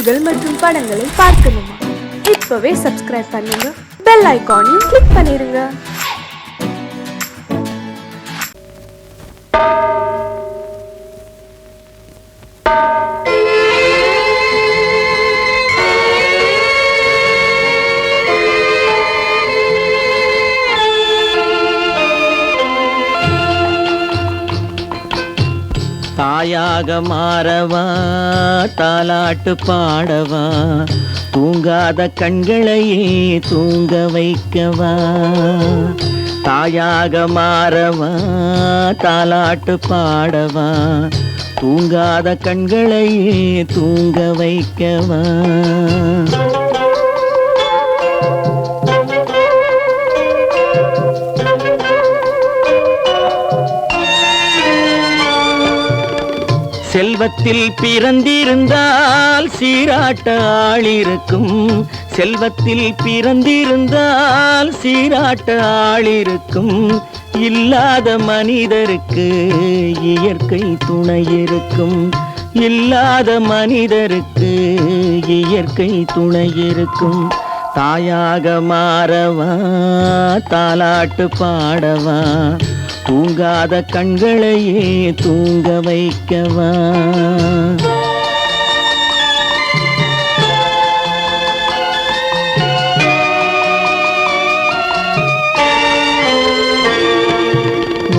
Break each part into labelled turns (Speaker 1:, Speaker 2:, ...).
Speaker 1: செய்திகள் மற்றும் படங்களை பார்க்கணுமா? இப்பவே சப்ஸ்கிரைப் பண்ணுங்க, பெல் ஐகானையும் கிளிக் பண்ணிருங்க.
Speaker 2: தாயாக மாறவா, தாலாட்டு பாடவா, தூங்காத கண்களையே தூங்க வைக்கவா. தாயாக மாறவா, தாலாட்டு பாடவா, தூங்காத கண்களையே தூங்க வைக்கவா. செல்வத்தில் பிறந்திருந்தால் சீராட்ட ஆளிருக்கும், செல்வத்தில் பிறந்திருந்தால் சீராட்ட ஆளிருக்கும். இல்லாத மனிதருக்கு இயற்கை துணை இருக்கும், இல்லாத மனிதருக்கு இயற்கை துணை இருக்கும். தாயாக மாறவா, தாலாட்டு பாடவா, தூங்காத கண்களையே தூங்க வைக்கவா.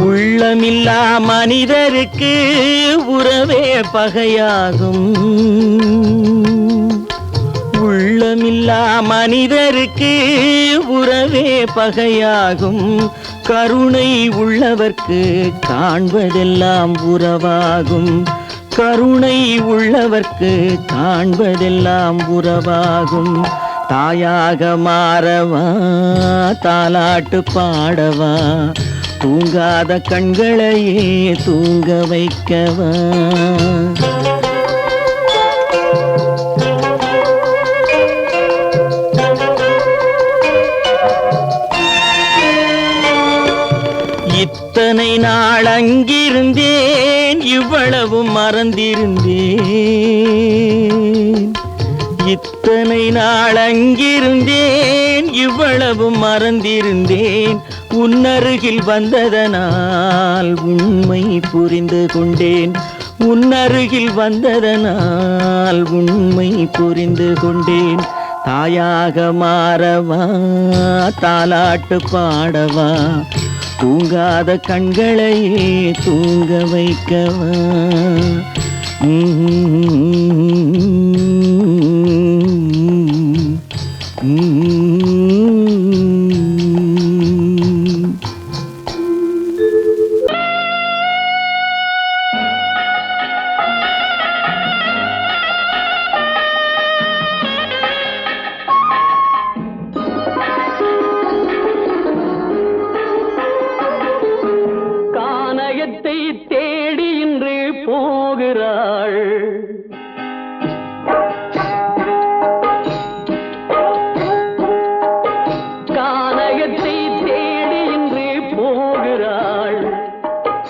Speaker 2: உள்ளமில்லா மனிதருக்கு உறவே பகையாகும், உள்ளமில்லா மனிதருக்கு உறவே பகையாகும். கருணை உள்ளவர்க்கு காண்பதெல்லாம் உறவாகும், கருணை உள்ளவர்க்கு காண்பதெல்லாம் உறவாகும். தாயாக மாறவா, தாலாட்டு பாடவா, தூங்காத கண்களையே தூங்க வைக்கவா. இத்தனை நாள் அங்கிருந்தேன், இவ்வளவு மறந்திருந்தேன். இத்தனை நாள் அங்கிருந்தேன், இவ்வளவு மறந்திருந்தேன். உன்னருகில் வந்ததனால் உண்மை புரிந்து கொண்டேன், உன்னருகில் வந்ததனால் உண்மை புரிந்து கொண்டேன். தாயாக மாறவா, தாலாட்டு பாடவா, தூங்காத கண்களையே தூங்க வைக்கவா. தேடி இன்று போகிறாள், கானகத்தை தேடி இன்று போகிறாள்.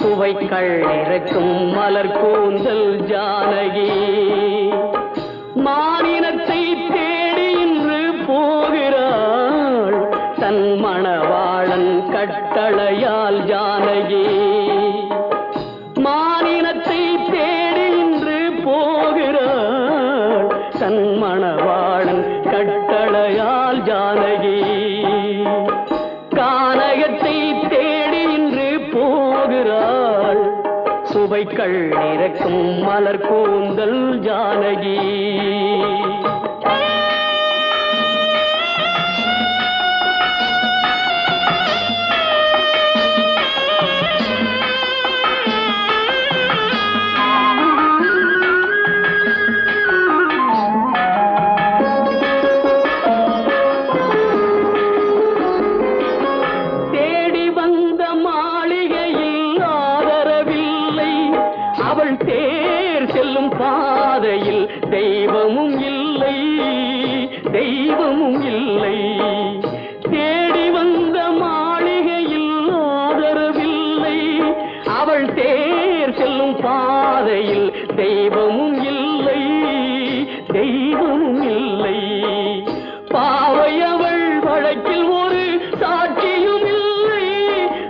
Speaker 2: சுவைக்கள் இறக்கும் மலர் கூந்தல் ஜானகி, மானினத்தை தேடி இன்று போகிறாள். தன் மணவாளன் கட்டளையால் ஜானகி, மானினத்தை தேடி இன்று போகிறாள். தன் மணவாளன் கட்டளையால் ஜானகி, கானகத்தை தேடி இன்று போகிறாள். சுவைக்கள் இறக்கும் மலர் கூந்தல் ஜானகி. தேர் செல்லும் பாதையில் தெய்வமும் இல்லை, தெய்வமும் இல்லை. தேடி வந்த மாளிகையில் ஆதரவில்லை, அவள் தேர் செல்லும் பாதையில் தெய்வமும் இல்லை, தெய்வமும் இல்லை. பாவை அவள் வழக்கில் ஒரு சாட்சியும் இல்லை.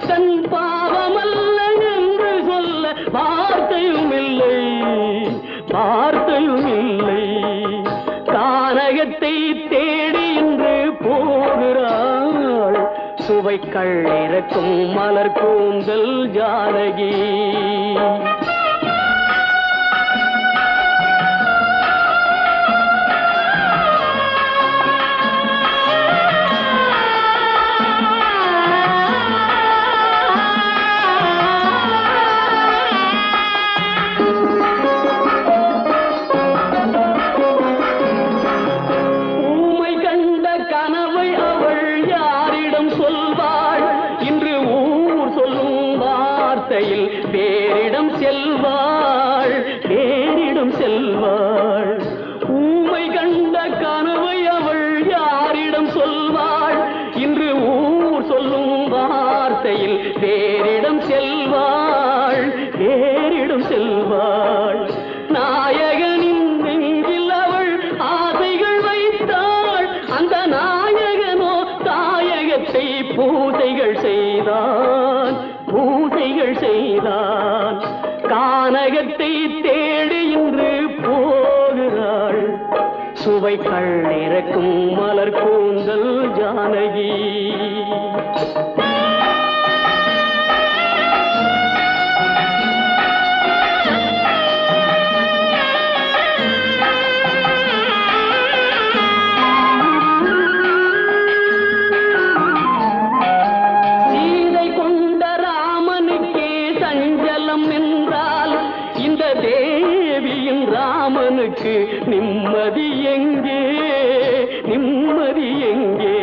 Speaker 2: தன் பாவமல்ல என்று சொல்ல வார்த்தையும் இல்லை, வார்த்தையும் இல்லை. கானகத்தை தேடி இன்று போகிறாள் சுவைக்கள் இறக்கும் மலர் கூந்தல் ஜானகி. பேரிடம் செல்வாள், பேரிடம் செல்வாள். ஊமை கண்ட கனவை அவள் யாரிடம் சொல்வாள்? இன்று ஊர் சொல்லும் வார்த்தையில் பேரிடம் செல்வாள், பேரிடம் செல்வாள். நாயகனின் நெஞ்சில் அவள் ஆசைகள் வைத்தாள். அந்த நாயகனோ தாயகத்தை பூசைகள் செய்தான், பூசைகள் செய்தான். கானகத்தை தேடி இன்று போகிறாள் சுவைக்கள் இறக்கும் மலர் கூந்தல் ஜானகி. தேவியின் ராமனுக்கு நிம்மதி எங்கே, நிம்மதி எங்கே?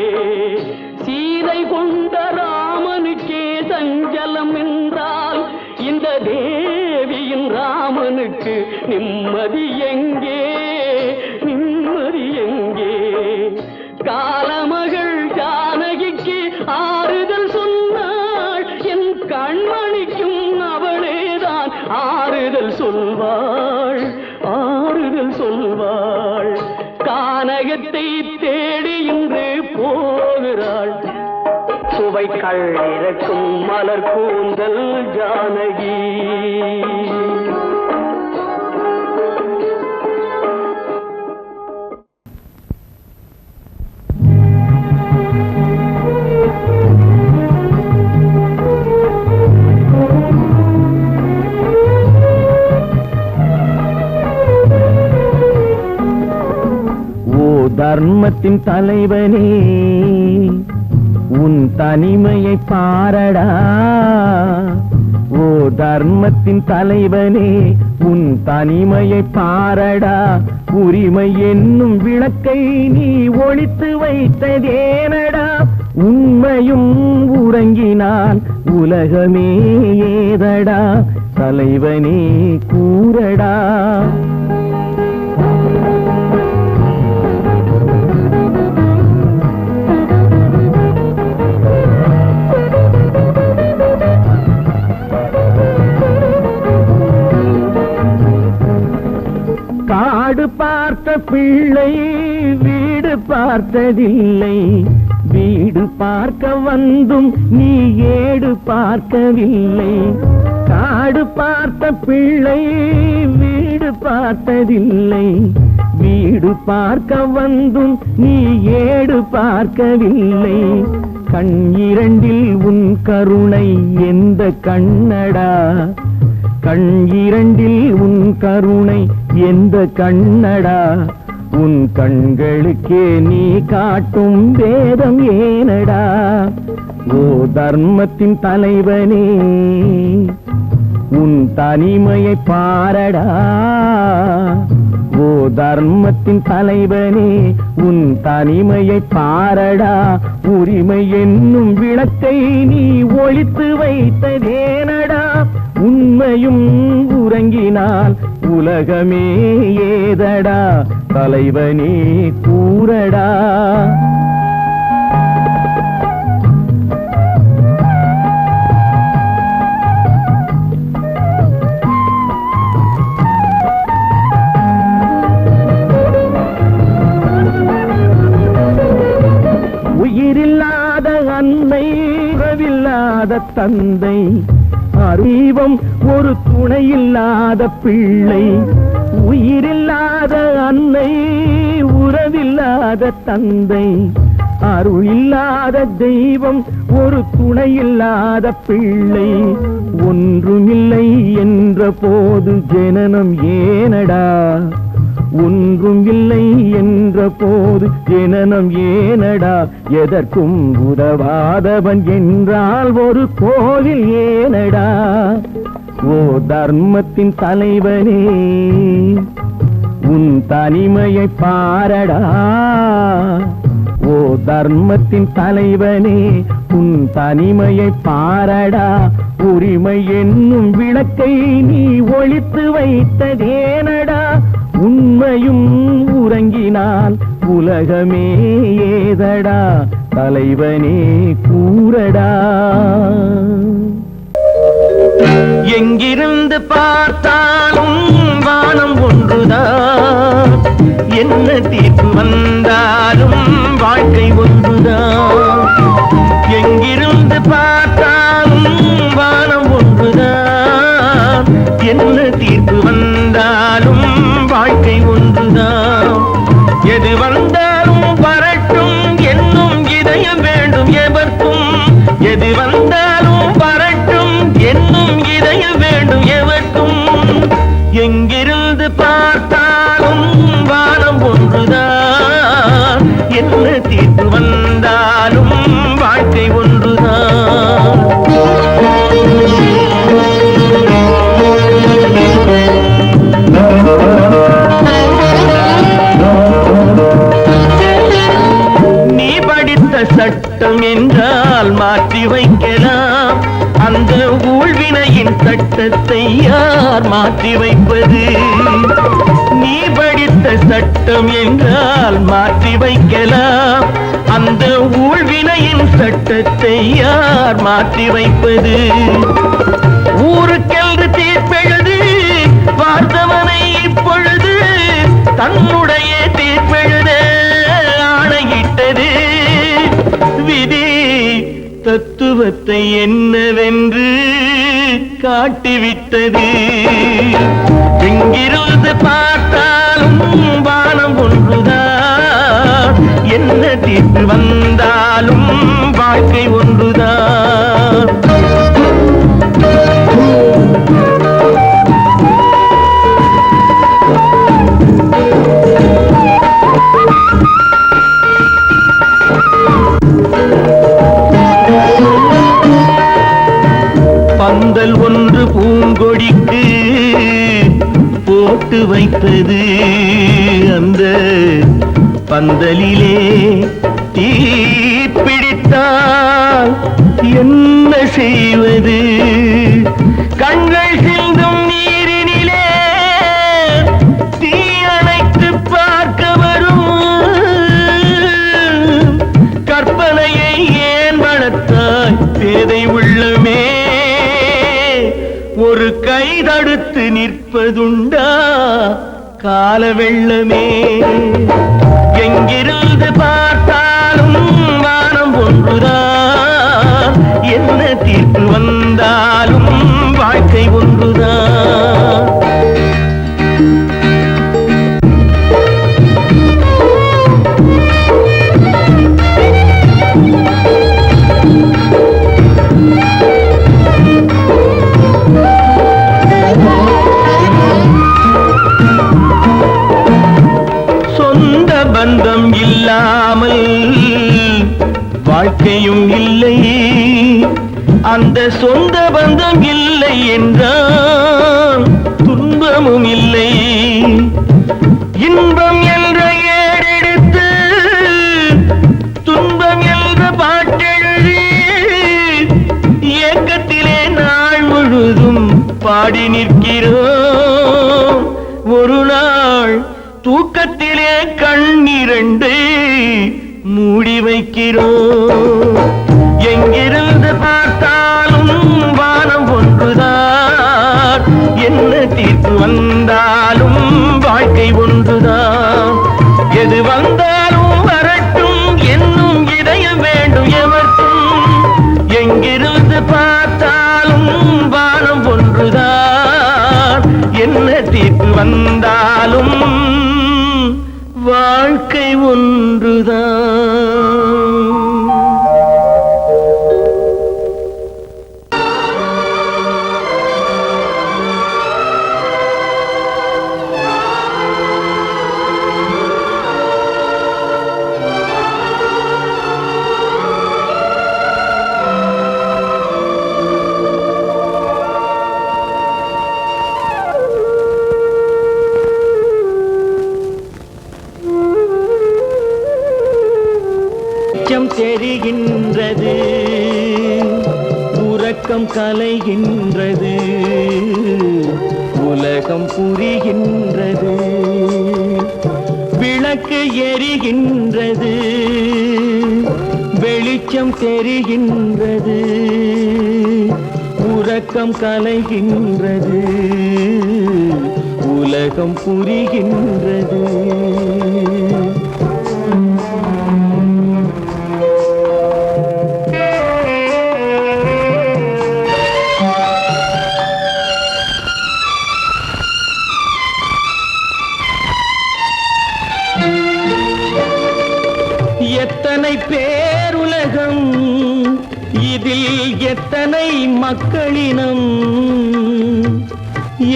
Speaker 2: சீதை கொண்ட ராமனுக்கே சஞ்சலம் என்றால் இந்த தேவியின் ராமனுக்கு நிம்மதி எங்கே, நிம்மதி எங்கே? காலமகள் ஜானகிக்கு ஆறுதல் சொன்னாள், என் கண்மணிக்கும் அவளேதான் ஆறுதல் சொல்வாள், ஆறுதல் சொல்வாள். கானகத்தை தேடி இன்று போகிறாள் சுவைக்கள் இறக்கும் மலர் கூந்தல் ஜானகி.
Speaker 3: தர்மத்தின் தலைவனே உன் தனிமையை பாரடா. ஓ தர்மத்தின் தலைவனே உன் தனிமையை பாரடா. உரிமை என்னும் விளக்கை நீ ஒளித்து வைத்ததேனடா. உண்மையும் உறங்கினால் உலகமே ஏதடா. தலைவனே கூறடா. காடு பார்த்த பிள்ளை வீடு பார்த்ததில்லை. வீடு பார்க்க வந்தும் நீ ஏடு பார்க்கவில்லை. காடு பார்த்த பிள்ளை வீடு பார்த்ததில்லை. வீடு பார்க்க வந்தும் நீ ஏடு பார்க்கவில்லை. கண் இரண்டில் உன் கருணை எந்த கண்ணடா. கண் இரண்டில் உன் கருணை எந்த கண்ணடா. உன் கண்களுக்கே நீ காட்டும் வேதம் ஏனடா. ஓ தர்மத்தின் தலைவனே உன் தனிமையை பாரடா. ஓ தர்மத்தின் தலைவனே உன் தனிமையை பாரடா. உரிமை என்னும் விளக்கை நீ ஒளித்து வைத்ததேனடா. உண்மையும் உறங்கினால் உலகமே ஏதடா. தலைவனே கூறடா. இல்லாத தந்தை, அறிவம் ஒரு துணையில்லாத பிள்ளை, உயிரில்லாத அன்னை, உறவில்லாத தந்தை, அருள் இல்லாத தெய்வம், ஒரு துணையில்லாத பிள்ளை. ஒன்றுமில்லை என்ற போது ஜனனம் ஏனடா, ஒன்றும் இல்லை என்ற போது ஜனனம் ஏனடா, எதற்கும் உதவாதவன் என்றால் ஒரு கோவில் ஏனடா. ஓ தர்மத்தின் தலைவனே, உன் தனிமையை பாரடா. ஓ தர்மத்தின் தலைவனே, உன் தனிமையை பாரடா. உரிமை என்னும் விளக்கை நீ ஒளித்து வைத்ததேனடா. உண்மையும் உறங்கினால் உலகமே ஏதடா. தலைவனே கூறடா.
Speaker 4: எங்கிருந்து பார்த்தாலும் வானம் ஒன்றுதான், என்ன தீர்ப்பு வந்தாலும் வாழ்க்கை ஒன்றுதான். எங்கிருந்து பார்த்தாலும் வானம் ஒன்றுதான், என்ன தீர்ப்பு வந்தாலும் வாழ்க்கை ஒன்றுதான். எது வந்தாலும் வரட்டும் என்னும் இதயம் வேண்டும் எவர்க்கும், எது வந்தாலும் வரட்டும் என்னும் இதயம் வேண்டும் எவர்க்கும். எங்கிருந்து பார்த்தாலும் வானம் ஒன்றுதான், என்ன தீர்ப்பு வந்தாலும் வாழ்க்கை ஒன்றுதான். நீ படித்த சட்டம் என்றால் மாற்றி வைக்கலாம், அந்த ஊழ்வினையின் சட்டத்தை யார் மாற்றி வைப்பது? நீ படித்த சட்டம் என்றால் மாற்றி வைக்கலாம், அந்த ஊழ்வினையின் சட்டத்தை யார் மாற்றி வைப்பது? ஊருக்கென்று தீர்ப்பெழுது பார்த்தவனை இப்பொழுது தன்னுடைய தீர்ப்பெழுத ஆணையிட்டது விதி. தத்துவத்தை என்னவென்று காட்டிவிட்டது. எங்கிருந்து பார்த்தாலும் வானம் ஒன்றுதான், என்ன தீர்ப்பு வந்தாலும் வாழ்க்கை ஒன்றுதான். பந்தல் ஒன்று பூங்கொடிக்கு போட்டு வைத்தது, அந்த பந்தலிலே தீ பிடித்தால் என்ன செய்வது? கண்கள் சிந்தும் நீரினிலே தீ அணைத்து பார்க்க வரும், கற்பனையை ஏன் வளர்த்தாய் பேதை உள்ளமே? ஒரு கை தடுத்து நிற்பதுண்டா கால வெள்ளமே? எங்கிருந்து பார்த்தாலும் வானம் ஒன்றுதான், என்ன தீர்ப்பு வந்தாலும் வாழ்க்கை ஒன்றுதான். பந்தம் இல்லாமல் வாழ்க்கையும் இல்லை, அந்த சொந்த பந்தம் இல்லை என்றால் துன்பமும் இல்லை. இன்பம் என்ற ஏறெடுத்து துன்பம் என்ற பாட்டெழுதி ஏக்கத்திலே நாள் முழுதும் பாடி நிற்கிறோம். ஒரு நாள் தூக்கத்திலே கண்ணிரண்டு மூடி வைக்கிறோம். எங்கிருந்து பார்த்தாலும் வானம் ஒன்றுதான், என்ன தீர்ப்பு வந்தாலும் வாழ்க்கை ஒன்றுதான். எது வந்தாலும் வரட்டும் என்னும் இதயம் வேண்டும் எவர்க்கும். எங்கிருந்து வாழ்க்கை ஒன்றுதான். தெரிகின்றது, உறக்கம் கலைகின்றது, உலகம் புரிகின்றது, விளக்கு எரிகின்றது, வெளிச்சம் தெரிகின்றது, உறக்கம் கலைகின்றது, உலகம் புரிகின்றது. எத்தனை பேருலகம், இதில் எத்தனை மக்களினம்,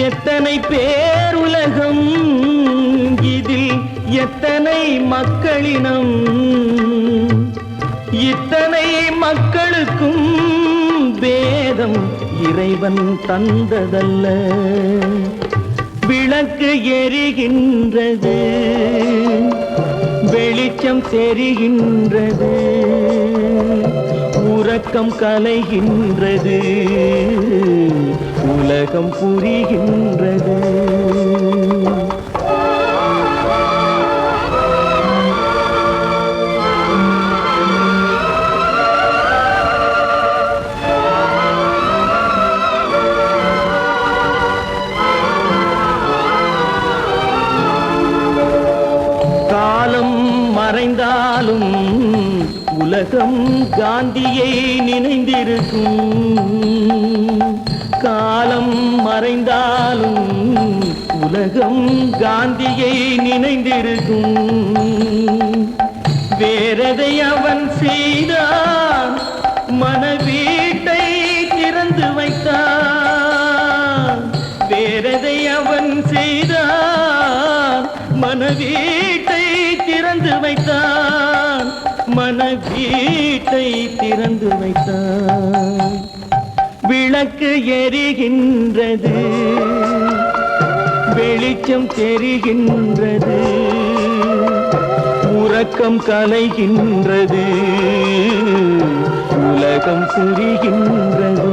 Speaker 4: எத்தனை பேருலகம், இதில் எத்தனை மக்களினம், இத்தனை மக்களுக்கும் வேதம் இறைவன் தந்ததல்ல. விளக்கு எரிகின்றது, வெளிச்சம் தெரிகின்றது, உறக்கம் கலைகின்றது, உலகம் புரிகின்றது. மறைந்தாலும் உலகம் காந்தியை நினைந்திருக்கும். காலம் மறைந்தாலும் உலகம் காந்தியை நினைந்திருக்கும். வேறதை அவன் செய்தான், மனவீட்டை திறந்து வைத்தான். வேறதை அவன் செய்தான், மனவீட்டை திறந்து வைத்தான், மனவீட்டை திறந்து வைத்தான். விளக்கு எரிகின்றது, வெளிச்சம் தெரிகின்றது, உறக்கம் கலைகின்றது, உலகம் புரிகின்றது.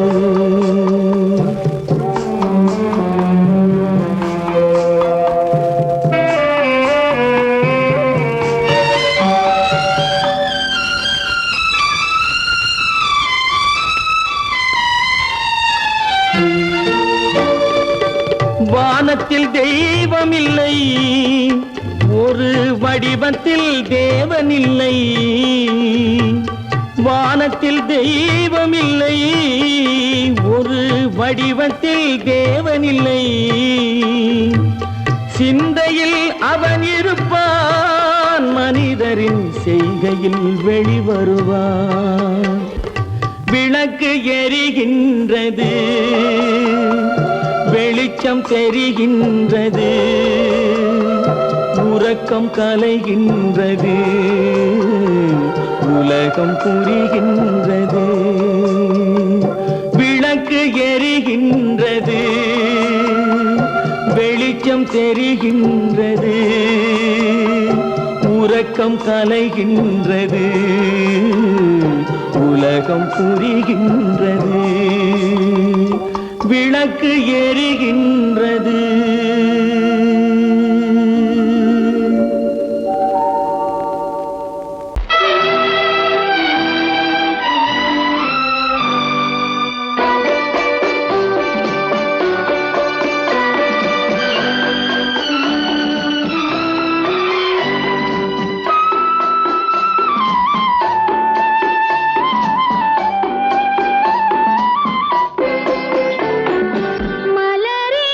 Speaker 4: வானத்தில் தெய்வம் இல்லை, ஒரு வடிவத்தில் தேவன் இல்லை. வானத்தில் தெய்வம் இல்லை, ஒரு வடிவத்தில் தேவன் இல்லை. சிந்தையில் அவன் இருப்பான், மனிதரின் செய்கையில் வெளிவருவான். விளக்கு எரிகின்றது, வெளிச்சம் தெரிகின்றது, உறக்கம் கலைகின்றது, உலகம் புரிகின்றது. விளக்கு எரிகின்றது, வெளிச்சம் தெரிகின்றது, உறக்கம் கலைகின்றது, உலகம் புரிகின்றது. விளக்கு எரிகின்றது.
Speaker 5: மலரே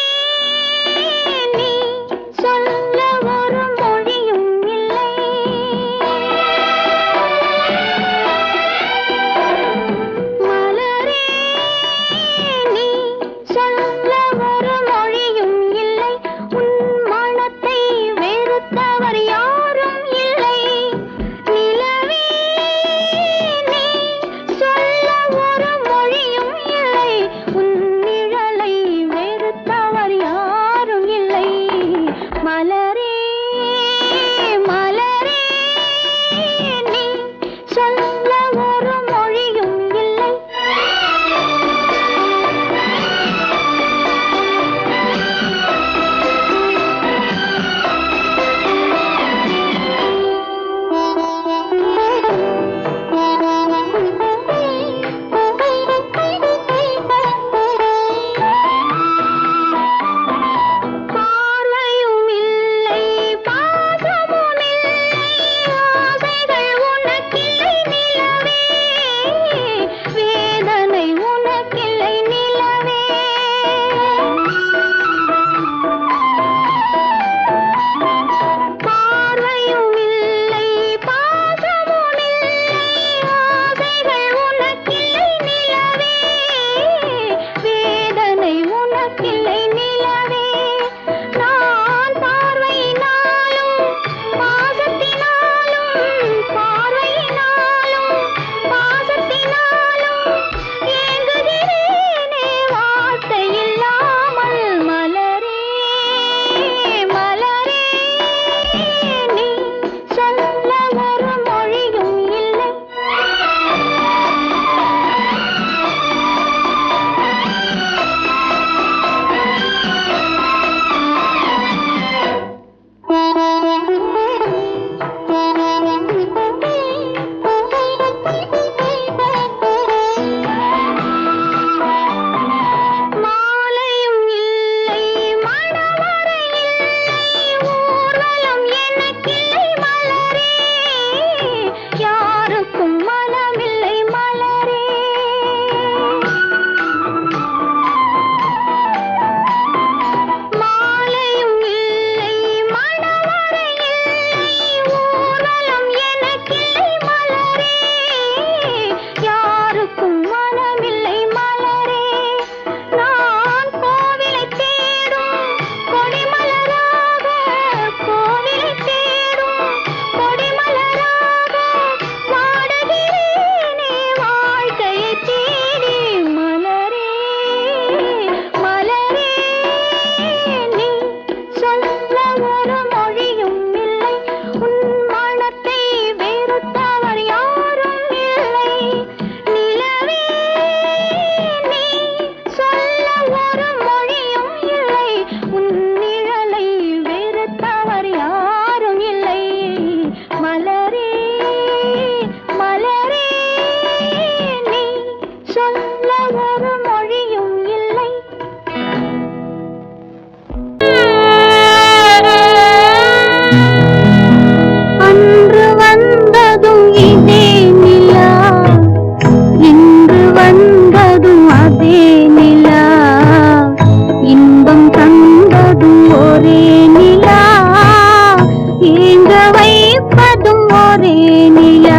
Speaker 5: ஒரே நிலா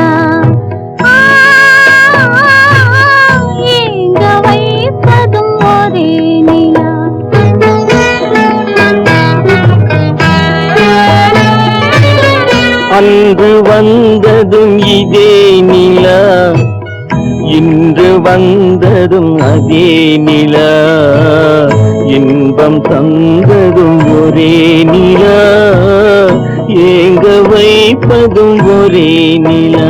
Speaker 5: ஏங்க வைப்பதும் ஒரே நிலா
Speaker 4: அன்று வந்ததும் இதே நிலா இன்று வந்ததும் அதே நிலா இன்பம் தந்ததும் ஒரே நிலா ஏங்க வைப்பதும் ஒரே நிலா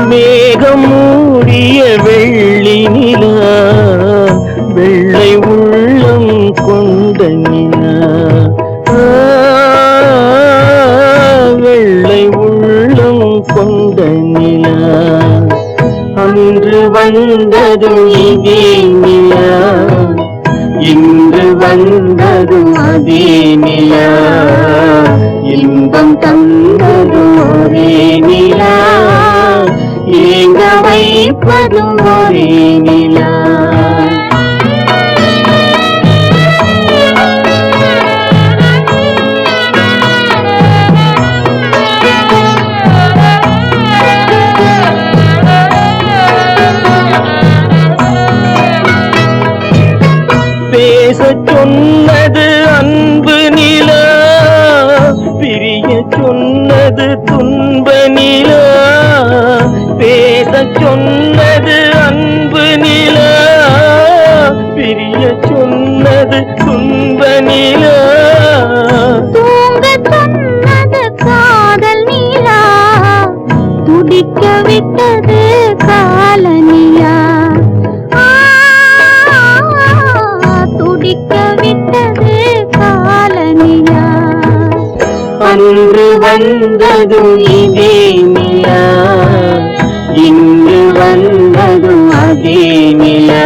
Speaker 4: மேகம் மூடிய வெள்ளி நிலா வெள்ளை உள்ளம் கொண்ட நிலா வெள்ளை உள்ளம் கொண்ட நிலா அன்று வந்ததும் இதே நிலா இன்று வந்ததும் அதே நிலா இன்பம் தந்ததும் ஒரே நிலா ஏங்க வைப்பதும் ஒரே நிலா பேசச் சொன்னது அன்பு நிலா பிரிய சொன்னது துன்ப நிலா பேசச் சொன்னது அன்பு நிலா பிரிய சொன்னது துன்ப நிலா
Speaker 5: தூங்க சொன்னது காதல் நிலா துடிக்க விட்டது கால நிலா துடிக்க விட்டது கால நிலா
Speaker 4: அன்று வந்ததும் இதே நிலா இன்று வந்ததும் அதே நிலா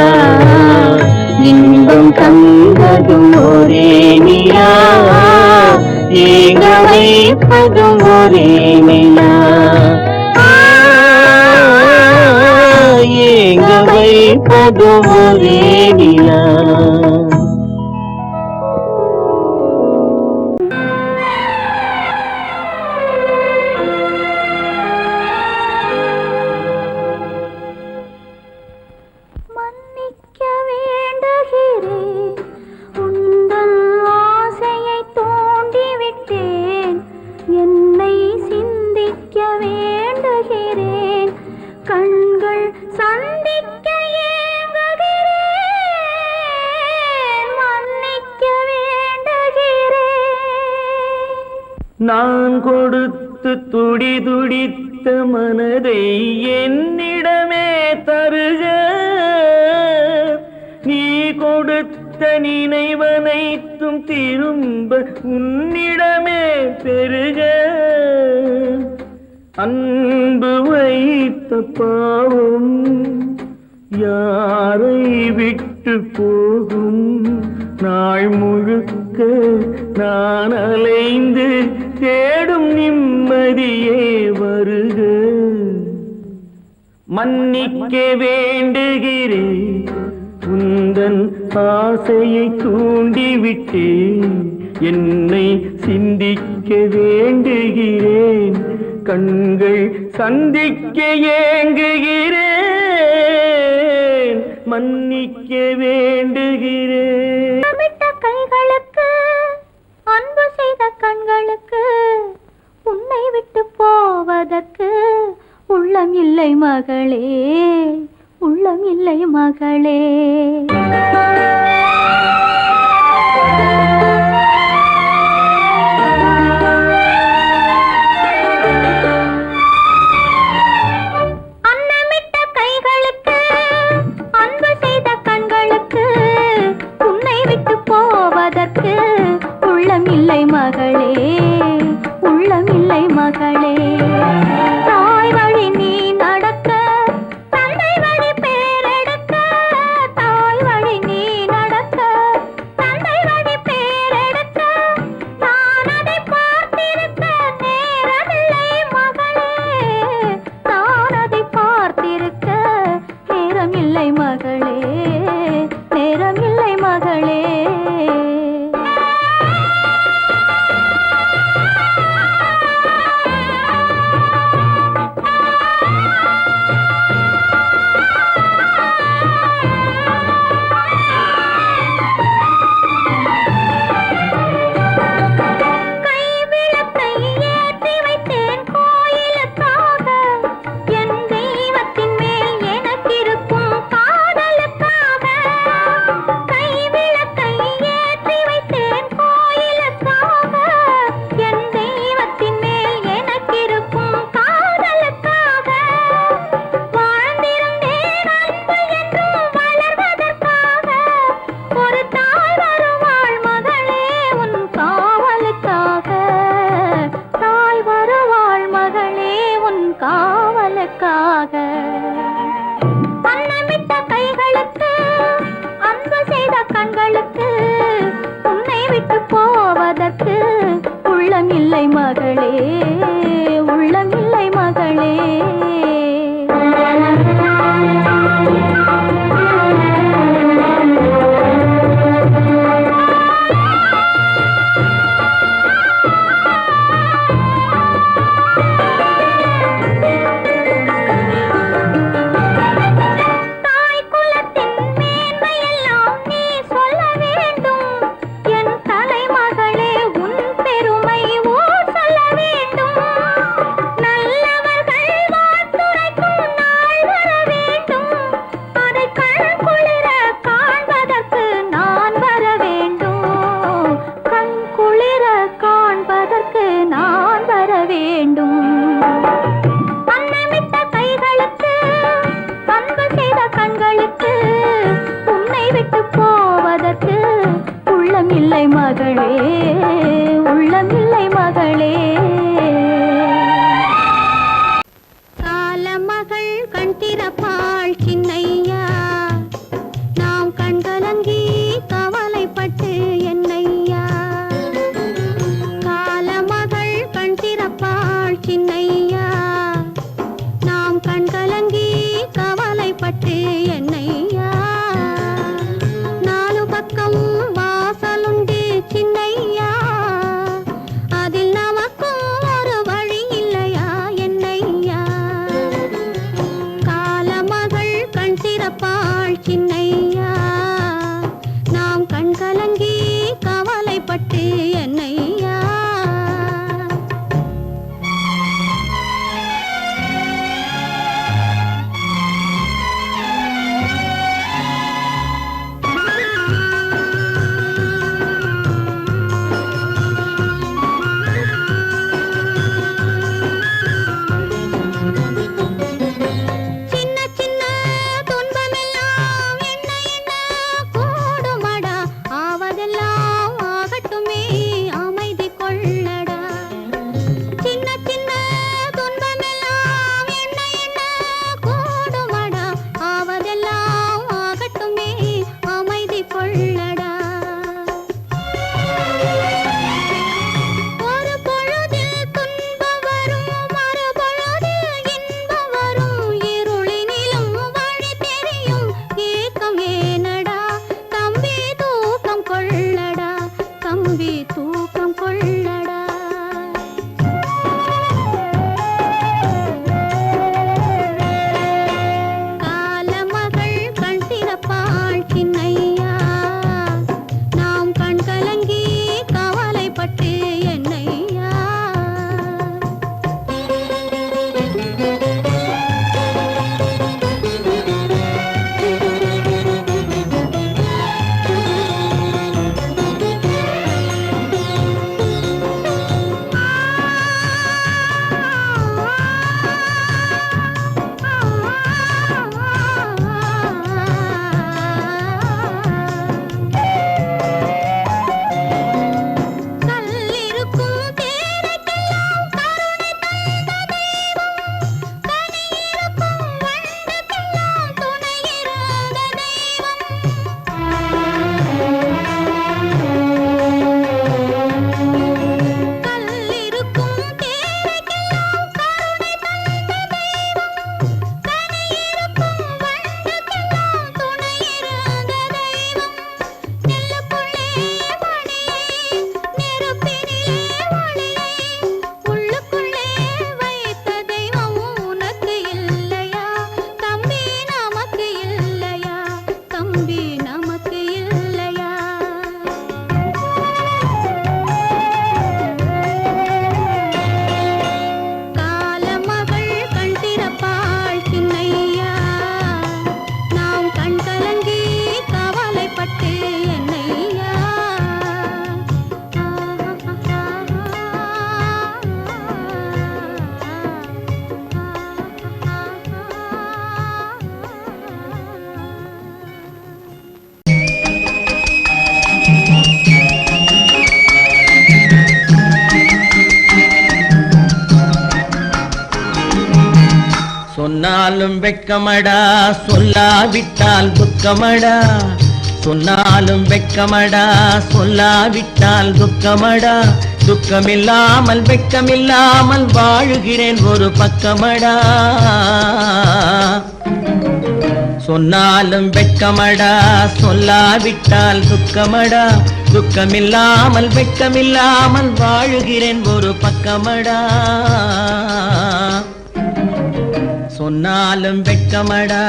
Speaker 4: இன்பம் தந்ததும் ஒரே நிலா ஏங்க வைப்பதும் ஒரே நிலா ஏங்க வைப்பதும் ஒரே நிலா நான் கொடுத்து துடி துடித்த மனதை என்னிடமே தருக நீ கொடுத்த நினைவனைத்தும் திரும்ப உன்னிடமே பெருக அன்பு வைத்த பாவம் யாரை விட்டு போகும் நாள் முழுக்க நான் அலைந்து தேடும் நிம்மதியே வருக மன்னிக்க வேண்டுகிறேன் உந்தன் ஆசையை தூண்டிவிட்டேன் என்னை சிந்திக்க வேண்டுகிறேன் கண்கள் சந்திக்க ஏங்குகிறேன் மன்னிக்க வேண்டுகிறேன்
Speaker 5: கைகளுக்கு அன்பு செய்த கண்களுக்கு உன்னை விட்டு போவதற்கு உள்ளம் இல்லை மகளே உள்ளம் இல்லை மகளே அன்னமிட்ட கைகளுக்கு அன்பு செய்த கண்களுக்கு உன்னை விட்டு போவதற்கு உள்ளமில்லை மகளே, உள்ளமில்லை மகளே. தாய் வழி நீ நடக்க, தந்தை வழி பேரெடுக்க. தாய் வழி நீ நடக்க, தந்தை வழி பேரெடுக்க. நான் அதை பார்த்திருக்க நேரமில்லை மகளே, நான் அதை பார்த்திருக்க நேரமில்லை மகளே, நேரமில்லை மகளே. கைவிளக்கை ஏற்றி வைத்தேன் கோயிலுக்காக, என் தெய்வத்தின் மேல் எனக்கிருக்கும் காதலுக்காக. கைவிளக்கை ஏற்றி வைத்தேன் கோயிலுக்காக, என் தெய்வத்தின் மேல் எனக்கிருக்கும் காதலுக்காக. வாழ்ந்திருந்தேன் அன்பு என்றும் வளர்வதற்காக. ஒரு தாய் வருவாள் மகளே உன் காவலுக்காக, தாய் வருவாள் மகளே உன் காவலுக்காக. அன்னமிட்ட கைகளுக்கு, அன்பு செய்த கண்களுக்கு, உன்னை விட்டு போவதற்கு உள்ளமில்லை மகளே, உள்ளமில்லை மகளே. தாய் குலத்தின் மேன்மையெல்லாம் நீ சொல்ல வேண்டும். என் தலைமகளே உன் பெருமை ஊர் சொல்ல வேண்டும். நல்லவர்கள் வாழ்த்துரைக்கும் நாள் வர வேண்டும். அதை கண் குளிர காண்பதற்கு நான் வர வேண்டும். கண் குளிர காண்பதற்கு நான் வர வேண்டும். அன்னமிட்ட கைகளுக்கு, அன்பு செய்த கண்களுக்கு, உன்னை விட்டு போவதற்கு உள்ளமில்லை மகளே, உள்ளமில்லை மகளே. காலமகள் கண் திறப்பாள் சின்னையா, நாம் கண்கலங்கி கவலைப்பட்டு என்னையா. காலமகள் கண் திறப்பாள் சின்னையா, நாம் கண்கலங்கி கவலைப்பட்டு என்னையா. நாலு பக்கம் வாசலுண்டு சின்னையா, அதில் நமக்கும் ஒரு வழி இல்லையா என்னையா. காலமகள் கண் திறப்பாள் சின்னையா, நாம் கண்கலங்கி கவலைப்பட்டு என்னையா. சின்ன சின்ன துன்பமெல்லாம் என்ன என்ன கூடுமடா, ஆவதெல்லாம் ஆகட்டுமே அமைதி கொள்ளடா. சின்ன சின்ன துன்பமெல்லாம் என்ன என்ன கூடுமடா, ஆவதெல்லாம் ஆகட்டுமே அமைதி கொள்ளடா. ஒரு பொழுதில் துன்பம் வரும், மறுபொழுதில் இன்பம் வரும். இருளினிலும் வழி தெரியும், ஏக்கம் ஏனடா தம்பி தூக்கம் கொள்ளடா, தம்பி தூக்கம் கொள்ளடா. காலமகள் கண் திறப்பாள் சின்னையா, நாம் கண்கலங்கி கவலைப்பட்டு என்னையா.
Speaker 4: சொன்னாலும் வெட்கமடா சொல்லாவிட்டால் துக்கமடா சொன்னாலும் வெட்கமடா சொல்லாவிட்டால் துக்கமடா துக்கமில்லாமல் வெட்கமில்லாமல் வாழுகிறேன் ஒரு பக்கமடா சொன்னாலும் வெட்கமடா சொல்லாவிட்டால் துக்கமடா துக்கமில்லாமல் வெட்கமில்லாமல் வாழுகிறேன் ஒரு பக்கமடா சொன்னாலும் வெட்கமடா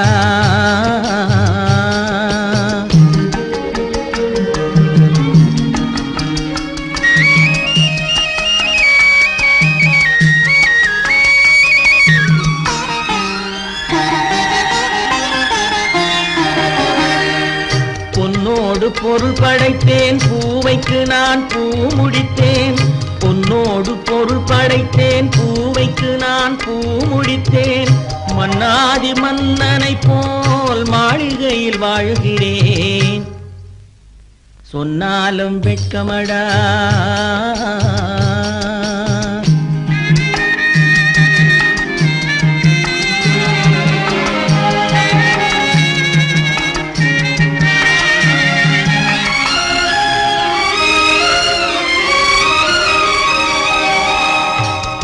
Speaker 4: பொன்னோடு பொருள் படைத்தேன் பூவைக்கு நான் பூ முடித்தேன் பொன்னோடு பொருள் படைத்தேன் பூவைக்கு நான் பூ முடித்தேன் மன்னாதி மன்னனை போல் மாளிகையில் வாழ்கிறேன் சொன்னாலும் வெட்கமடா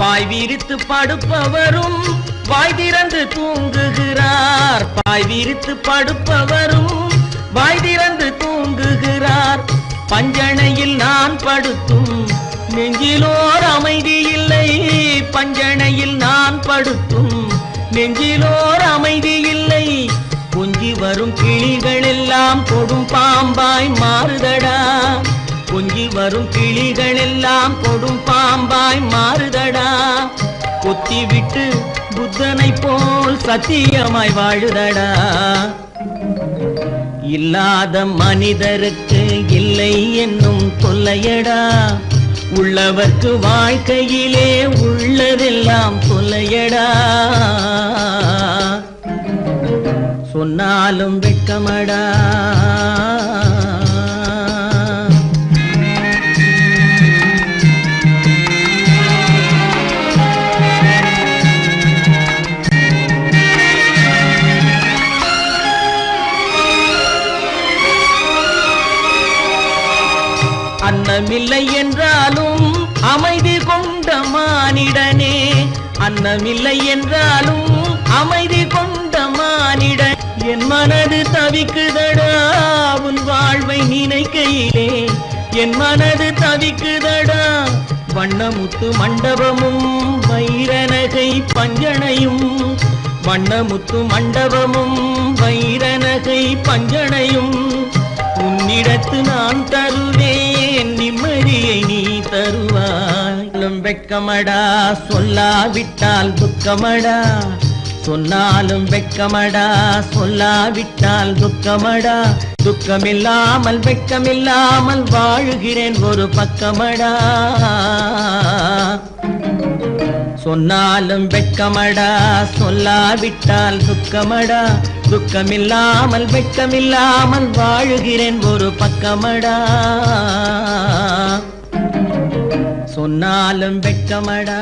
Speaker 4: பாய் விரித்து படுப்பவரும் வாய் திறந்து தூங்குகிறார் பாய் விரித்து படுப்பவரும் வாய் திறந்து தூங்குகிறார் பஞ்சணையில் நான் படுத்தும் நெஞ்சிலோர் அமைதி இல்லை பஞ்சணையில் நான் படுத்தும் நெஞ்சிலோர் அமைதி இல்லை கொஞ்சி வரும் கிளிகள் எல்லாம் கொடும் பாம்பாய் மாறுதடா கொஞ்சி வரும் கிளிகள் எல்லாம் கொடும் பாம்பாய் மாறுதடா கொத்தி விட்டு புத்தனை போல் சத்தியமாய் வாழுதடா இல்லாத மனிதருக்கு இல்லை என்னும் தொல்லையடா உள்ளவர்க்கு வாழ்க்கையிலே உள்ளதெல்லாம் தொல்லையடா சொன்னாலும் வெட்கமடா அன்னமில்லை என்றாலும் அமைதி கொண்ட மானிடனே அன்னமில்லை என்றாலும் அமைதி கொண்ட மானிடன் என் மனது தவிக்குதடா உன் வாழ்வை நினைக்கையிலே என் மனது தவிக்குதடா வண்ணமுத்து மண்டபமும் வைரநகை பஞ்சனையும் வண்ணமுத்து மண்டபமும் வைரநகை பஞ்சனையும் உன்னிடத்து நான் தருவேன் நிம்மதியை நீ தருவாய் வெட்கமடா சொல்லாவிட்டால் துக்கமடா சொன்னாலும் வெட்கமடா சொல்லாவிட்டால் துக்கமடா துக்கமில்லாமல் வெட்கமில்லாமல் வாழுகிறேன் ஒரு பக்கமடா சொன்னாலும் வெட்கமடா சொல்லாவிட்டால் துக்கமடா துக்கமில்லாமல் வெட்கமில்லாமல் வாழுகிறேன் ஒரு பக்கமடா சொன்னாலும் வெட்கமடா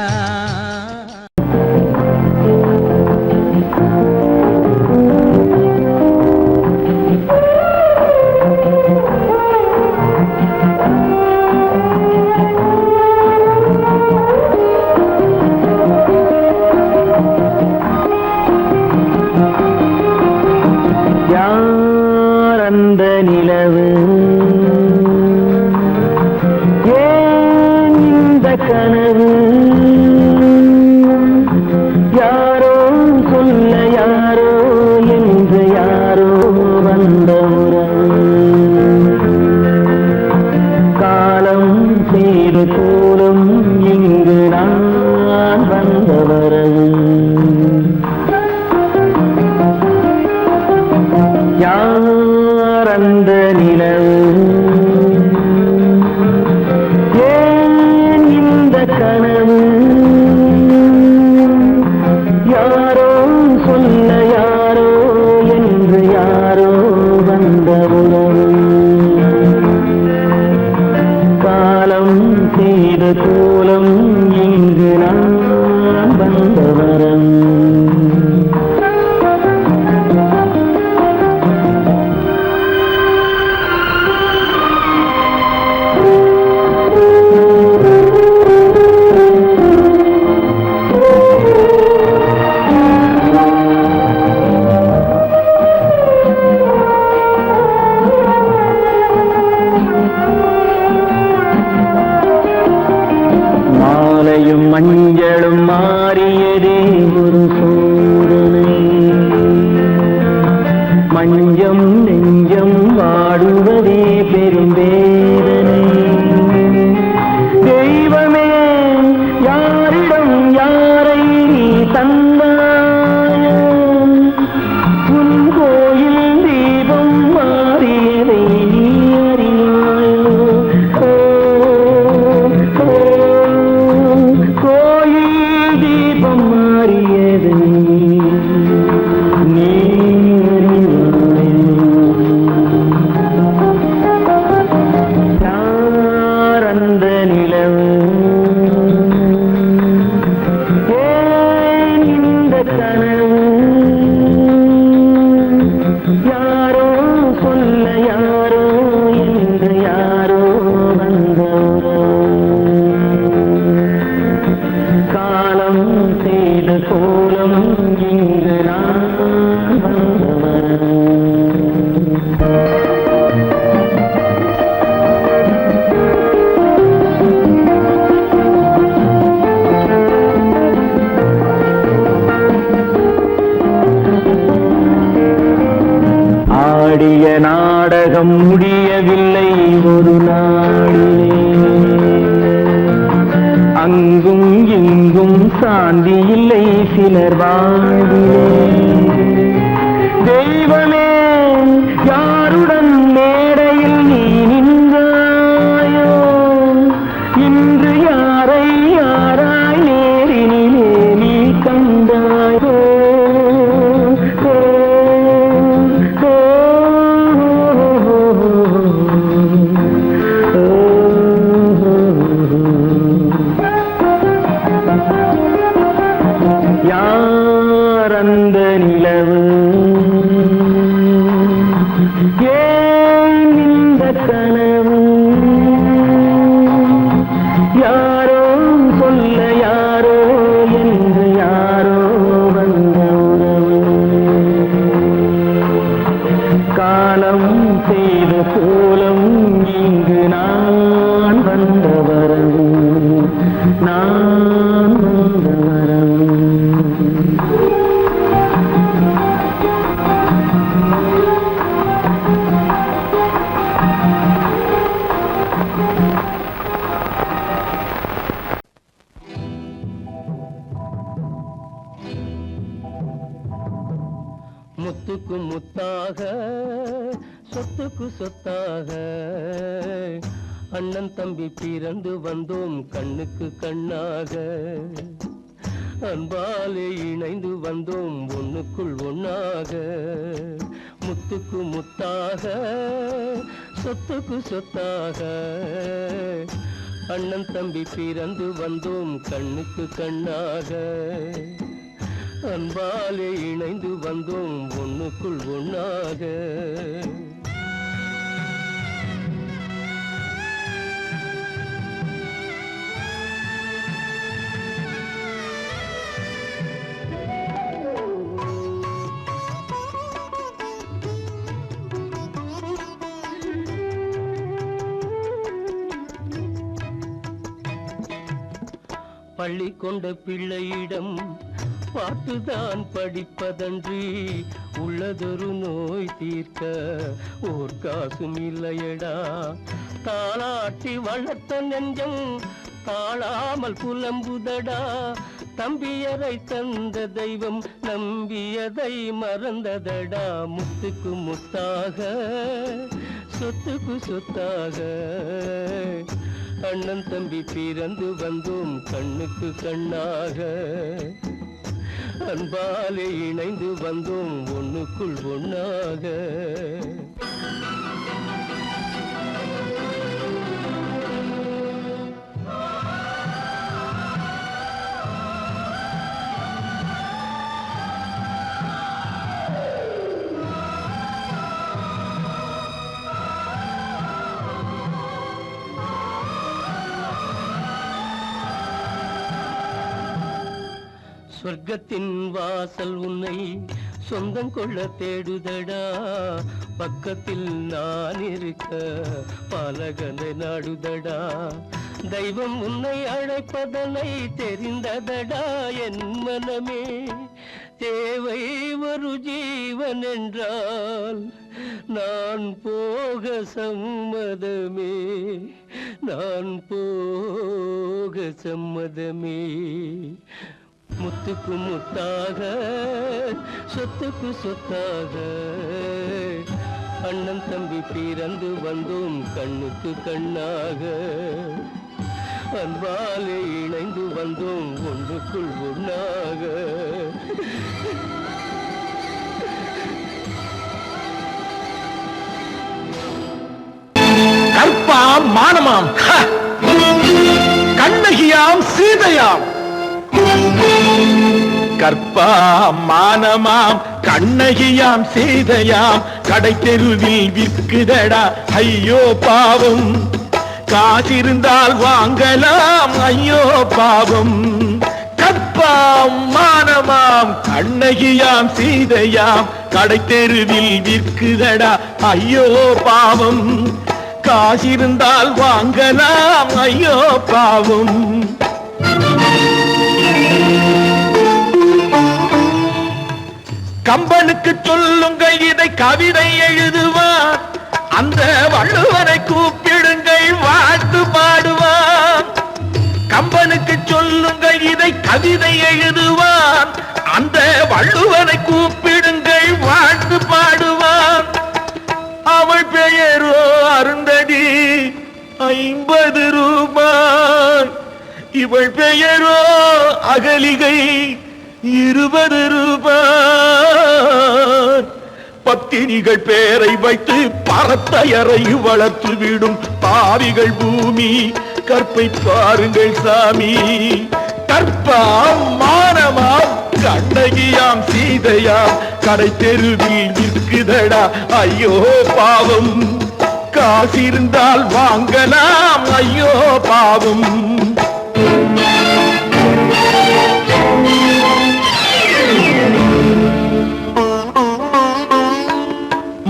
Speaker 3: அந்த நிலவு ஏன் இந்த கனவு யாரோ சொல்ல யாரோ என்று யாரோ வந்த உறவு காலம் செய்த கோலம் இங்கு நான் வந்த வரவு யார் அந்த நிலவு ஏன் இந்த கனவு யாரோ சொல்ல யாரோ என்று யாரோ வந்த உறவு காலம் செய்த கோலம் இங்கு நான் வந்த வரம் மஞ்சளும் மாறியதே ஒரு சோதனை மஞ்சம் நெஞ்சம் வாடுவதே பெரும் வேதனை தெய்வமே யாரிடம் யாரை நீ தந்தாயோ உன் கோயில் தீபம் மாறியதை நீ அறியாயோ கோயில் தீபம் மாறியதை நீ ஆடிய நாடகம் முடியவில்லை ஒரு நாளிலே அங்கும் இங்கும் சாந்தி இல்லை சிலர் வாழ்விலே தெய்வமே யாருடன் மேடையில் நீ நின்றாயோ இன்று யாரை யாராய் நேரினிலே நீ கண்டாயோ யார் அந்த நிலவு ஏன் இந்த கனவு யாரோ சொல்ல யாரோ என்று யாரோ வந்த உறவு காலம் செய்த கோலம் இங்கு நான் வந்த வரவு நான் வந்த வரவு
Speaker 2: முத்துக்கு முத்தாக சொத்துக்கு சொத்தாக அண்ணன் தம்பி பிறந்து வந்தோம் கண்ணுக்கு கண்ணாக அன்பாலே இணைந்து வந்தோம் ஒண்ணுக்குள் ஒண்ணாக முத்துக்கு முத்தாக சொத்துக்கு சொத்தாக அண்ணன் தம்பி பிறந்து வந்தோம் கண்ணுக்கு கண்ணாக அன்பாலே இணைந்து வந்தோம் ஒண்ணுக்குள் ஒண்ணாக பள்ளி கொண்ட பிள்ளையிடம் பாட்டுதான் படிப்பதன்றி உள்ளதொரு நோய் தீர்க்க ஓர் காசும் இல்லையடா தாளாட்டி வளர்த்த நெஞ்சம் தாழாமல் புலம்புதடா தம்பியரை தந்த தெய்வம் நம்பியதை மறந்ததடா முத்துக்கு முத்தாக சொத்துக்கு சொத்தாக அண்ணன் தம்பி பிறந்து வந்தோம் கண்ணுக்கு கண்ணாக அன்பாலே இணைந்து வந்தோம் ஒண்ணுக்குள் ஒண்ணாக சொர்க்கத்தின் வாசல் உன்னை சொந்தம் கொள்ள தேடுதடா பக்கத்தில் நான் இருக்க பாலகனை நாடுதடா தெய்வம் உன்னை அழைப்பதனை தெரிந்ததடா என் மனமே. தேவை ஒரு ஜீவன் என்றால் நான் போக சம்மதமே, நான் போக சம்மதமே. முத்துக்கு முத்தாக சொத்துக்கு சொத்தாக அண்ணன் தம்பி பிறந்து வந்தோம் கண்ணுக்கு கண்ணாக. அன்பாலே இணைந்து வந்தோம் ஒன்றுக்குள் ஒன்றாக.
Speaker 6: கற்பாம் மானமாம் கண்ணகியாம் சீதையாம். கற்பாம் மானமாம் கண்ணகியாம் சீதையாம் கடை தெருவில் விற்குதடா ஐயோ பாவம். காசிருந்தால் வாங்கலாம் ஐயோ பாவம். கற்பாம் மானமாம் கண்ணகியாம் சீதையாம் கடை தெருவில் விற்குதடா ஐயோ பாவம். காசிருந்தால் வாங்கலாம் ஐயோ பாவம். கம்பனுக்கு சொல்லுங்கள் இதை கவிதை எழுதுவான். அந்த வள்ளுவனை கூப்பிடுங்கள் வாழ்த்து பாடுவான். கம்பனுக்கு சொல்லுங்கள் இதை கவிதை எழுதுவான். அந்த வள்ளுவனை கூப்பிடுங்கள் வாழ்த்து பாடுவான். அவள் பெயரோ அருந்ததி 50 ரூபாய். இவள் பெயரோ அகலிகை 20 ரூபாய். பத்தினிகள் பேரை வைத்து பரத்தையறை வளர்த்து விடும் பாவிகள் பூமி. கற்பை பாருங்கள் சாமி. கற்பாம் மானமாம் கண்ணகியாம் சீதையாம் கடை தெருவில் விற்குதடா ஐயோ பாவம். காசிருந்தால் வாங்கலாம் ஐயோ பாவம்.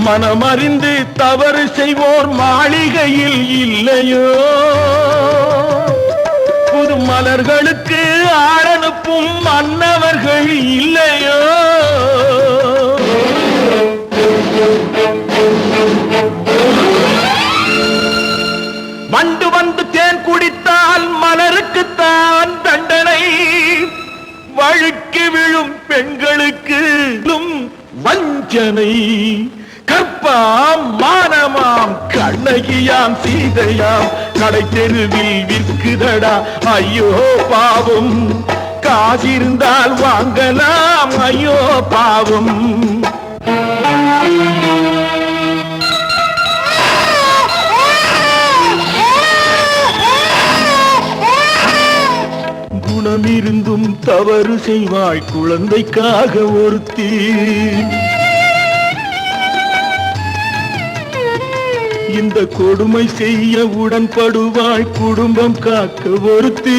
Speaker 6: மனமறிந்து தவறு செய்வோர் மாளிகையில் இல்லையோ. புது மலர்களுக்கு ஆளனுப்பும் மன்னவர்கள் இல்லையோ. வண்டு வந்து தேன் குடித்தால் மலருக்குத்தான் தண்டனை. வழுக்கி விழும் பெண்களுக்கு வஞ்சனை. கற்பாம் மானமாம் கண்ணகியாம் சீதையாம் கடை தெருவில் விற்குதடா ஐயோ பாவம். காசிருந்தால் வாங்கலாம் ஐயோ பாவம். குணமிருந்தும் தவறு செய்வாய் குழந்தைக்காக ஒருத்தி. இந்த கொடுமை செய்ய உடன்படுவாய் குடும்பம் காக்க ஒருத்தி.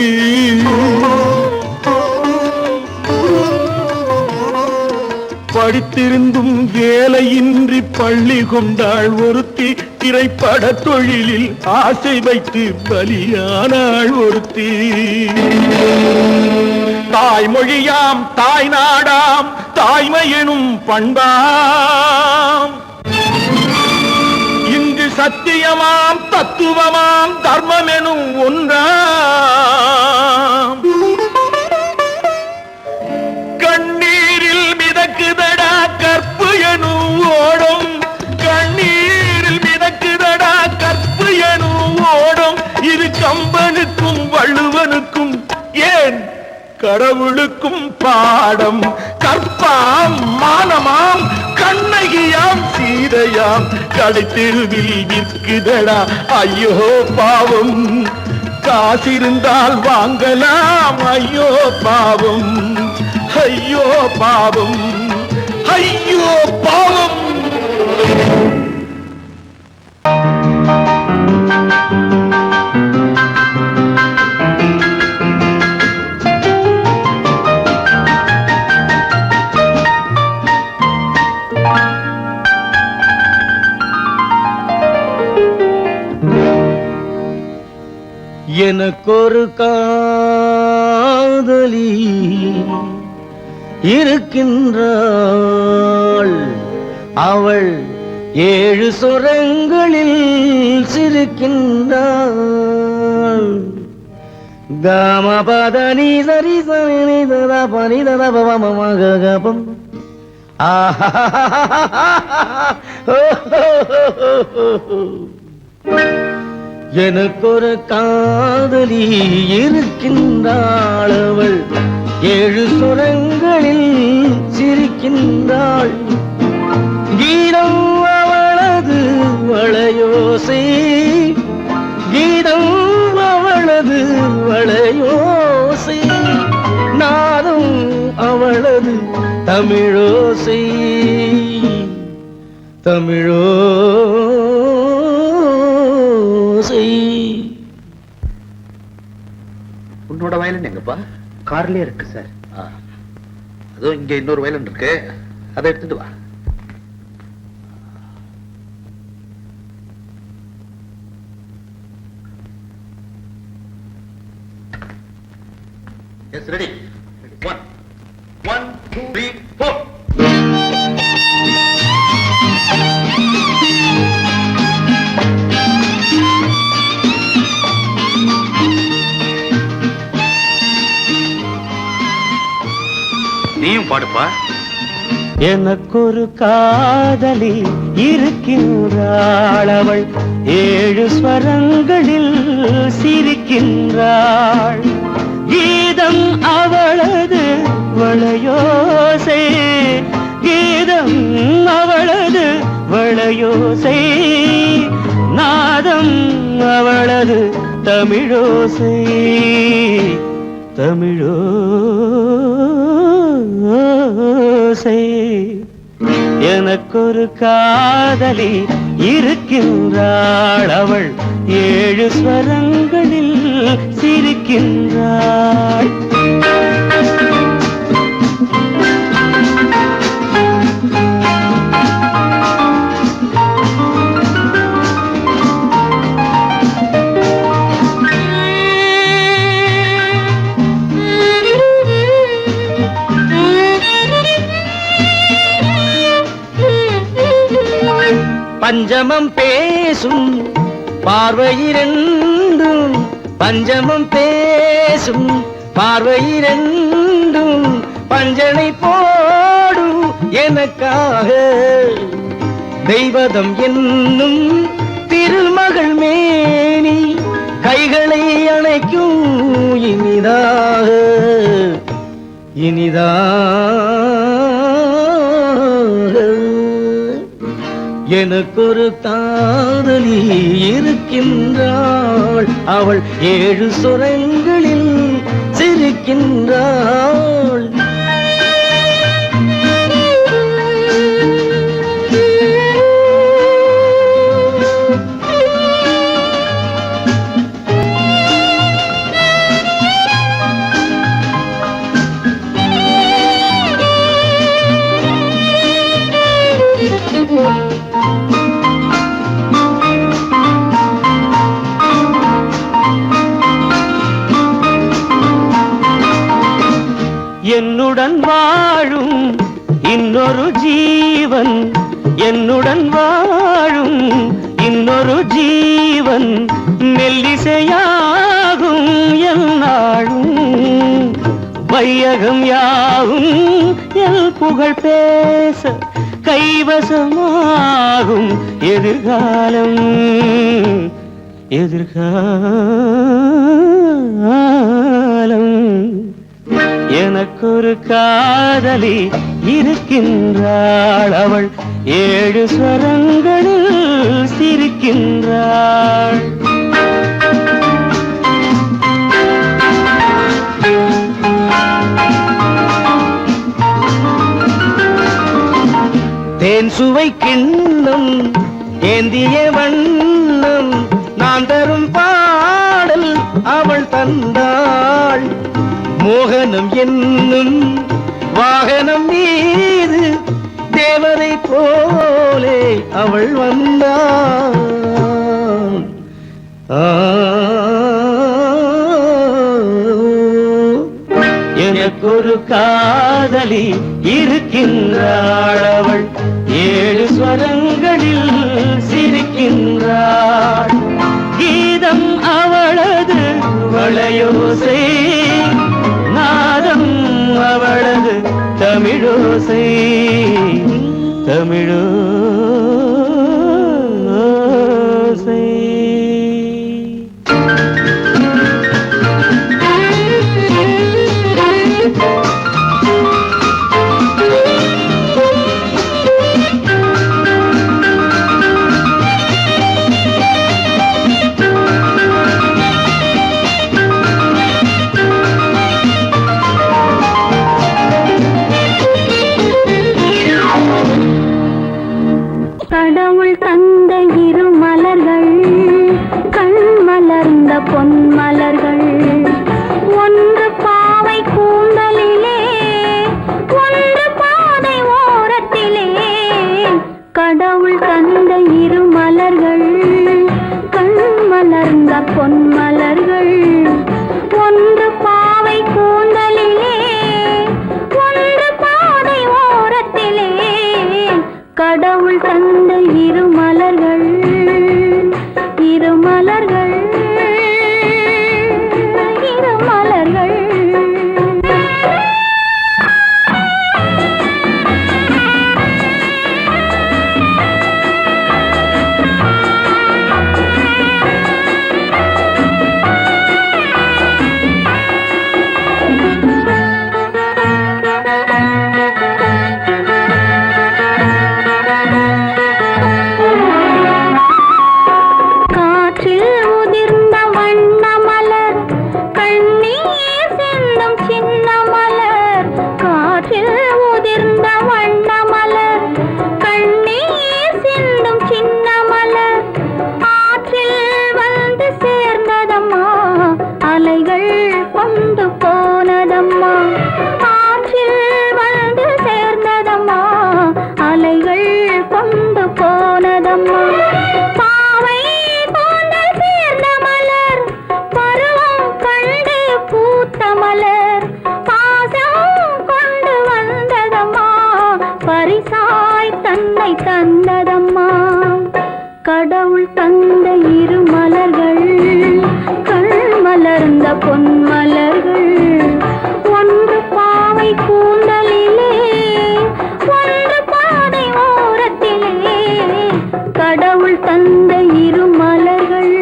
Speaker 6: படித்திருந்தும் வேலையின்றி பள்ளி கொண்டாள் ஒருத்தி. திரைப்பட தொழிலில் ஆசை வைத்து பலியானாள் ஒருத்தி. தாய்மொழியாம் தாய் நாடாம் தாய்மையெனும் பண்பாம். இங்கு சத்தியமாம் தத்துவமாம் தர்மமெனும் ஒன்றாம். கண்ணீரில் மிதக்குதடா கற்பு எனும் ஓடும். கண்ணீரில் மிதக்குதடா கற்பு எனும் ஓடும். இது கம்பனுக்கும் வள்ளுவனுக்கும் ஏன் கடவுளுக்கும் பாடம். கற்பாம் மானமாம் கண்ணகியாம் சீதையாம் கடை தெருவில் விற்குதடா ஐயோ பாவம். காசிருந்தால் வாங்கலாம் ஐயோ பாவம். ஐயோ பாவம். ஐயோ பாவம்.
Speaker 4: எனக்கொரு காதலி இருக்கின்றாள், அவள் 7 சுரங்களில் சிரிக்கின்றாள். காமபதனி சரி சரி ததா பனி ததா பவமகபம். எனக்கொரு காதலி இருக்கின்றாள், அவள் 7 சுரங்களில் சிரிக்கின்றாள். கீதம் அவளது வளையோசை, கீதம் அவளது வளையோசை, நாதம் அவளது தமிழோசை, தமிழோசை.
Speaker 7: உன்னோட வயலன் எங்கப்பா?
Speaker 4: கார்லயே இருக்கு சார்.
Speaker 7: அதுவும் இங்க இன்னொரு வயலன் இருக்கு, அதை எடுத்துட்டு வா. Yes, ready. 1 1 2 3 4. நீயும் பாடுப்பா.
Speaker 4: எனக்கொரு காதலி இருக்கின்றாள், அவள் 7 ஸ்வரங்களில் சிரிக்கின்றாள். கீதம் அவளது வளையோசை, கீதம் அவளது வளையோசை, நாதம் அவளது தமிழோசை, தமிழோசை. எனக்கொரு காதலி இருக்கின்றாள், அவள் 7 ஸ்வரங்களில் சிரிக்கின்றாள். பஞ்சமம் பேசும் பார்வையிரண்டும், பஞ்சமம் பேசும் பார்வையிரண்டும், பஞ்சனை போடும் எனக்காக. தெய்வதம் என்னும் திருமகள் மேனி கைகளை அணைக்கும் இனிதாக, இனிதாக. எனக்கொரு காதலி இருக்கின்றாள், அவள் 7 சுரங்களில் சிரிக்கின்றாள். என்னுடன் வாழும் இன்னொரு ஜீவன், என்னுடன் வாழும் இன்னொரு ஜீவன், மெல்லிசையாகும் என்னாலும், வையகம் யாவும் எல் புகழ் பேச கைவசமாகும் எதிர்காலம், எதிர்காலம். எனக்கொரு காதலி இருக்கின்றாள், அவள் 7 ஸ்வரங்களில் சிரிக்கின்றாள். தேன் சுவை கிண்ணம் ஏந்திய வண்ணம், நான் தரும் பாடல் அவள் தந்தாள். மோகனம் என்னும் வாகனம் மீது தேவதை போலே அவள் வந்தாள்.
Speaker 3: ஒரு காதலி இருக்கின்றாள், அவள் 7 ஸ்வரங்களில் சிரிக்கின்றாள். கீதம் அவளது வளையோசை, நாதம் அவளது தமிழோசை, தமிழோசை.
Speaker 5: கடவுள் தந்த 2 மலர்கள், கண் மலர்ந்த பொன் மலர்கள். ஒன்று பாவை கூந்தலிலே, ஒன்று பாதை ஓரத்திலே. கடவுள் தந்த 2 மலர்கள், கண் மலர்ந்த பொன் மலர்கள். ஒன்று பாவை கூந்தலிலே, ஒன்று பாதை ஓரத்திலே. கடவுள் தந்த 2 மலர்கள், 2 மலர்கள், 2 மலர்கள். காற்றில் உதிர்ந்த வண்ண மலர், கண்ணீர் சிந்தும் சின்ன மலர். காற்றில் உதிர்ந்த வண்ண மலர், கண்ணீர் சிந்தும் சின்ன மலர். ஆற்றில் வந்து சேர்ந்ததம்மா, அலைகள் கொண்டு போனதம்மா. ஆற்றில் வந்து சேர்ந்ததம்மா, அலைகள் கொண்டு போனதம்மா. பாவை கூந்தல் சேர்ந்த மலர், பருவம் கண்டு பூத்த மலர். பாசம் கொண்டு வந்ததம்மா, பரிசாய் தன்னை தந்ததம்மா. கடவுள் தந்த 2 மலர்கள், கண் மலர்ந்த பொன் மலர்கள். ஒன்று பாவை கூந்தலிலே, ஒன்று பாதை ஓரத்திலே. கடவுள் தந்த 2 மலர்கள்.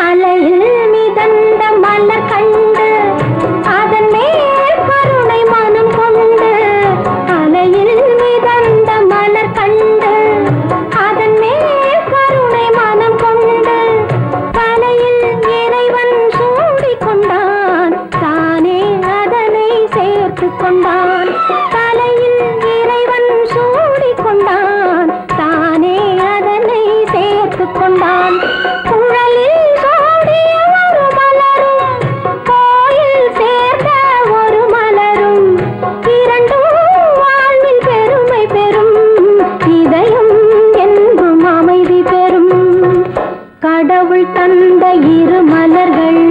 Speaker 5: அலையில் மிதந்த மலர் கண்டு, அதன் மேல் கருணை மனம் கொண்டு. அலையில் மிதந்த மலர் கண்டு, அதன் மேல் கருணை மனம் கொண்டு. தலையில் இறைவன் சூடிக் கொண்டான், தானே அதனை சேர்த்து கொண்டான். தலையில் இறைவன் சூடிக் கொண்டான், தானே அதனை சேர்த்து கொண்டான். குழலில் சூடிய ஒரு மலரும், கோயில் சேர்ந்த ஒரு மலரும். இரண்டும் வாழ்வில் பெருமை பெறும், இதயம் என்றும் அமைதி பெறும். கடவுள் தந்த 2 மலர்கள்,